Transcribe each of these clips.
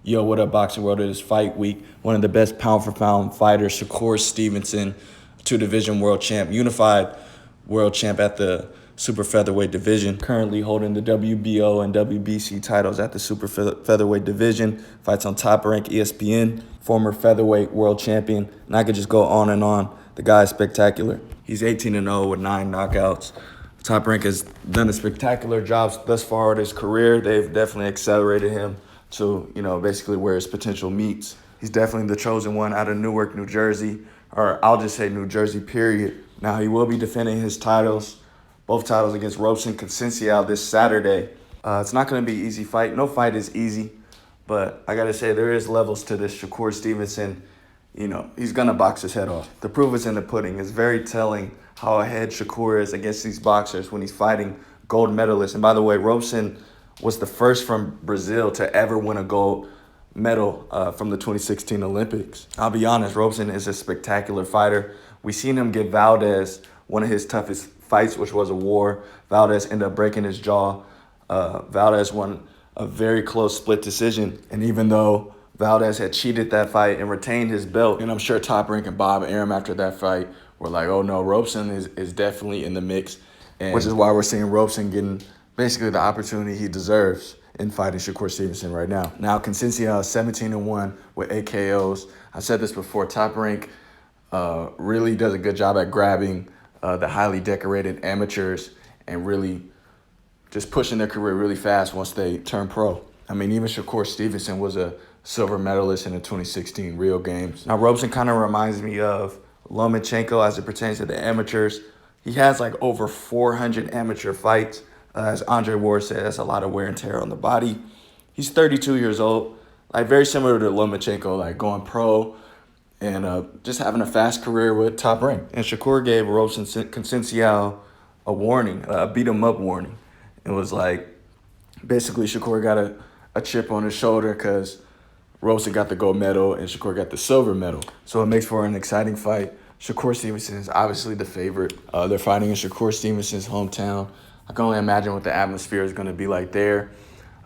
Yo, what up, boxing world? It is fight week. One of the best pound-for-pound fighters, Shakur Stevenson, two-division world champ, unified world champ at the super featherweight division. Currently holding the WBO and WBC titles at the super featherweight division. Fights on Top Rank ESPN. Former featherweight world champion. And I could just go on and on. The guy is spectacular. He's 18-0 with 9 knockouts. Top Rank has done a spectacular job thus far in his career. They've definitely accelerated him to, basically where his potential meets. He's definitely the chosen one out of Newark, New Jersey, or I'll just say New Jersey, period. Now, he will be defending his titles, both titles against Robson, Conceição this Saturday. It's not going to be an easy fight. No fight is easy, but I got to say there is levels to this Shakur Stevenson. He's going to box his head off. The proof is in the pudding. It's very telling how ahead Shakur is against these boxers when he's fighting gold medalists. And by the way, Robson was the first from Brazil to ever win a gold medal from the 2016 Olympics. I'll be honest, Robson is a spectacular fighter. We seen him give Valdez one of his toughest fights, which was a war. Valdez ended up breaking his jaw. Valdez won a very close split decision. And even though Valdez had cheated that fight and retained his belt, and I'm sure Top Rank and Bob Arum after that fight were like, oh no, Robson is definitely in the mix. And which is why we're seeing Robson getting basically the opportunity he deserves in fighting Shakur Stevenson right now. Now, Conceição is 17-1 with 8 KOs. I said this before, Top Rank really does a good job at grabbing the highly decorated amateurs and really just pushing their career really fast once they turn pro. I mean, even Shakur Stevenson was a silver medalist in the 2016 Rio Games. Now, Robson kind of reminds me of Lomachenko as it pertains to the amateurs. He has like over 400 amateur fights. As Andre Ward said, that's a lot of wear and tear on the body. He's 32 years old, like very similar to Lomachenko, like going pro and just having a fast career with Top Rank. And Shakur gave Robson Conceição a warning, a beat-him-up warning. It was like, basically Shakur got a chip on his shoulder because Robson got the gold medal and Shakur got the silver medal. So it makes for an exciting fight. Shakur Stevenson is obviously the favorite. They're fighting in Shakur Stevenson's hometown. I can only imagine what the atmosphere is going to be like there.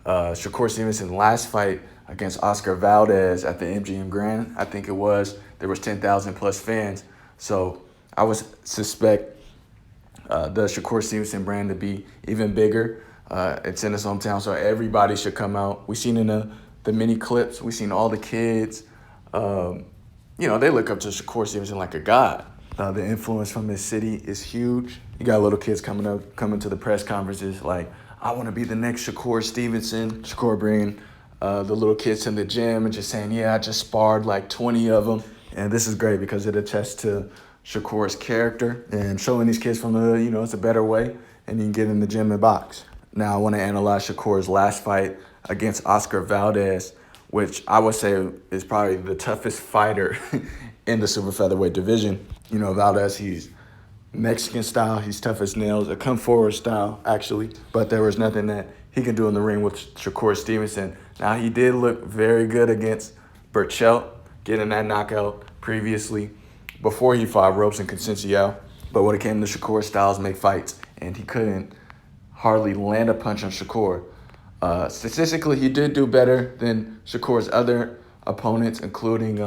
Shakur Stevenson's last fight against Oscar Valdez at the MGM Grand, I think it was, there was 10,000 plus fans. So I would suspect the Shakur Stevenson brand to be even bigger. It's in his hometown, so everybody should come out. We've seen in the mini clips, we've seen all the kids. They look up to Shakur Stevenson like a god. The influence from his city is huge. You got little kids coming to the press conferences like, I want to be the next Shakur Stevenson. Shakur bringing the little kids to the gym and just saying, yeah, I just sparred like 20 of them. And this is great because it attests to Shakur's character and showing these kids from it's a better way and you can get in the gym and box. Now I want to analyze Shakur's last fight against Oscar Valdez, which I would say is probably the toughest fighter in the super featherweight division. Valdez, he's Mexican style, he's tough as nails, a come forward style, actually. But there was nothing that he could do in the ring with Shakur Stevenson. Now, he did look very good against Burchelt, getting that knockout previously before he fought Robson Conceição. But when it came to Shakur, styles make fights, and he couldn't hardly land a punch on Shakur. Statistically, he did do better than Shakur's other opponents, including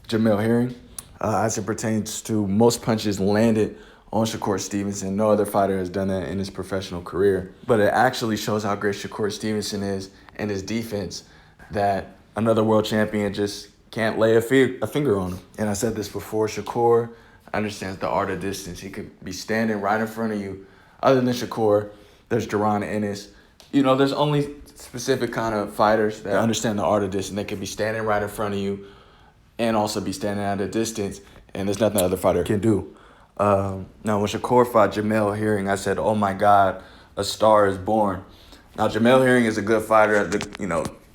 Jamel Herring. As it pertains to most punches landed on Shakur Stevenson. No other fighter has done that in his professional career. But it actually shows how great Shakur Stevenson is and his defense that another world champion just can't lay a finger on him. And I said this before, Shakur understands the art of distance. He could be standing right in front of you. Other than Shakur, there's Duran Ennis. There's only specific kind of fighters that understand the art of distance. They could be standing right in front of you and also be standing at a distance, and there's nothing the other fighter can do. Now, when Shakur fought Jamel Herring, I said, oh my God, a star is born. Now, Jamel Herring is a good fighter.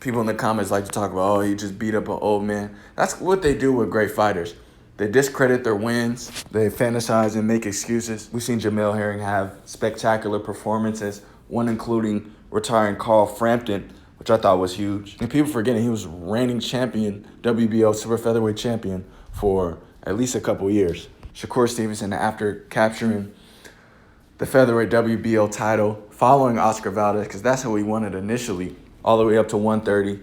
People in the comments like to talk about, oh, he just beat up an old man. That's what they do with great fighters. They discredit their wins. They fantasize and make excuses. We've seen Jamel Herring have spectacular performances, one including retiring Carl Frampton, which I thought was huge. And people forgetting he was reigning champion, WBO super featherweight champion for at least a couple years. Shakur Stevenson, after capturing the featherweight WBO title, following Oscar Valdez, because that's who he wanted initially, all the way up to 130,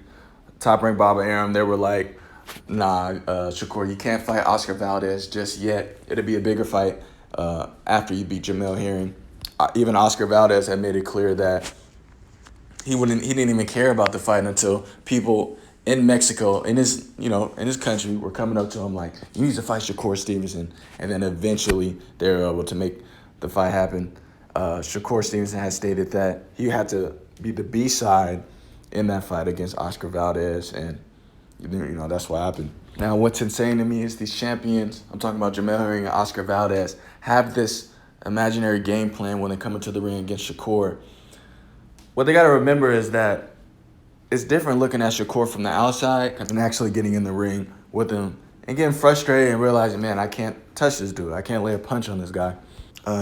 Top Rank Bob and Arum, they were like, nah, Shakur, you can't fight Oscar Valdez just yet. It'll be a bigger fight after you beat Jamel Herring. Even Oscar Valdez had made it clear that he didn't even care about the fight until people in Mexico, in his country, were coming up to him like, you need to fight Shakur Stevenson. And then eventually they were able to make the fight happen. Shakur Stevenson has stated that he had to be the B-side in that fight against Oscar Valdez, and that's what happened. Now, what's insane to me is these champions, I'm talking about Jamel Herring and Oscar Valdez, have this imaginary game plan when they come into the ring against Shakur. What they got to remember is that it's different looking at Shakur from the outside and actually getting in the ring with him and getting frustrated and realizing, man, I can't touch this dude. I can't lay a punch on this guy.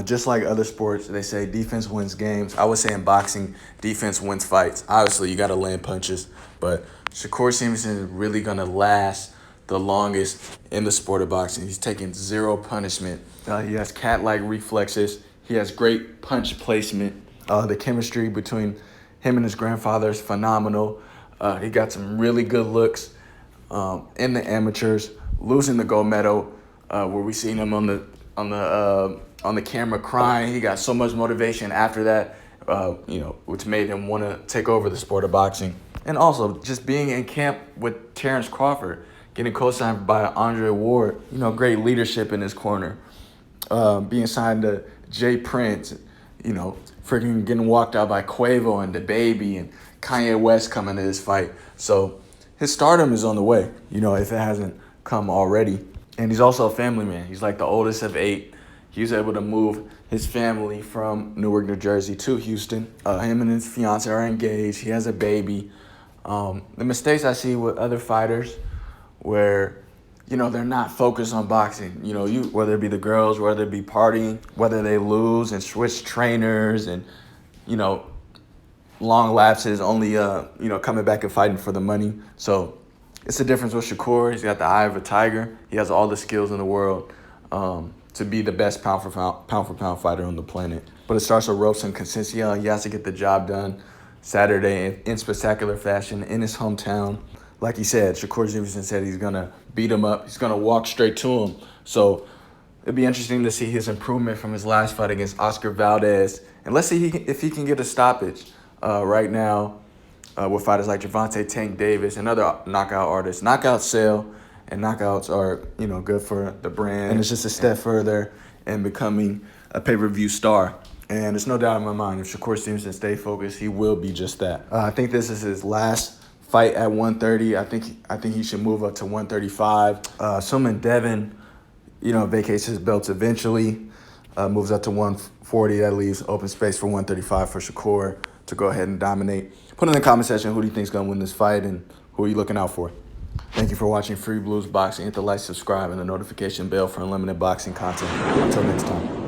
Just like other sports, they say defense wins games. I would say in boxing, defense wins fights. Obviously, you got to land punches, but Shakur Stevenson is really going to last the longest in the sport of boxing. He's taking zero punishment. He has cat-like reflexes. He has great punch placement. The chemistry between him and his grandfather is phenomenal. He got some really good looks in the amateurs, losing the gold medal, where we seen him on the camera crying. He got so much motivation after that, which made him want to take over the sport of boxing. And also just being in camp with Terrence Crawford, getting co-signed by Andre Ward, great leadership in his corner. Being signed to Jay Prince, freaking getting walked out by Quavo and DaBaby and Kanye West coming to this fight. So his stardom is on the way, if it hasn't come already. And he's also a family man. He's like the oldest of 8. He was able to move his family from Newark, New Jersey to Houston. Him and his fiance are engaged. He has a baby. The mistakes I see with other fighters where, they're not focused on boxing. Whether it be the girls, whether it be partying, whether they lose and switch trainers and, long lapses, only, coming back and fighting for the money. So it's the difference with Shakur. He's got the eye of a tiger. He has all the skills in the world to be the best pound for pound fighter on the planet. But it starts with Robson, Conceição. He has to get the job done Saturday in spectacular fashion in his hometown. Like he said, Shakur Stevenson said he's going to beat him up. He's going to walk straight to him. So it'd be interesting to see his improvement from his last fight against Oscar Valdez. And let's see if he can get a stoppage right now with fighters like Gervonta Tank Davis and other knockout artists. Knockouts sell, and knockouts are, good for the brand. And it's just a step further in becoming a pay-per-view star. And there's no doubt in my mind, if Shakur Stevenson stays focused, he will be just that. I think this is his last fight at 130. I think he should move up to 135. Assuming Devin, vacates his belts eventually, moves up to 140. That leaves open space for 135 for Shakur to go ahead and dominate. Put in the comment section who do you think is going to win this fight and who are you looking out for. Thank you for watching Free Blues Boxing. Hit the like, subscribe, and the notification bell for unlimited boxing content. Until next time.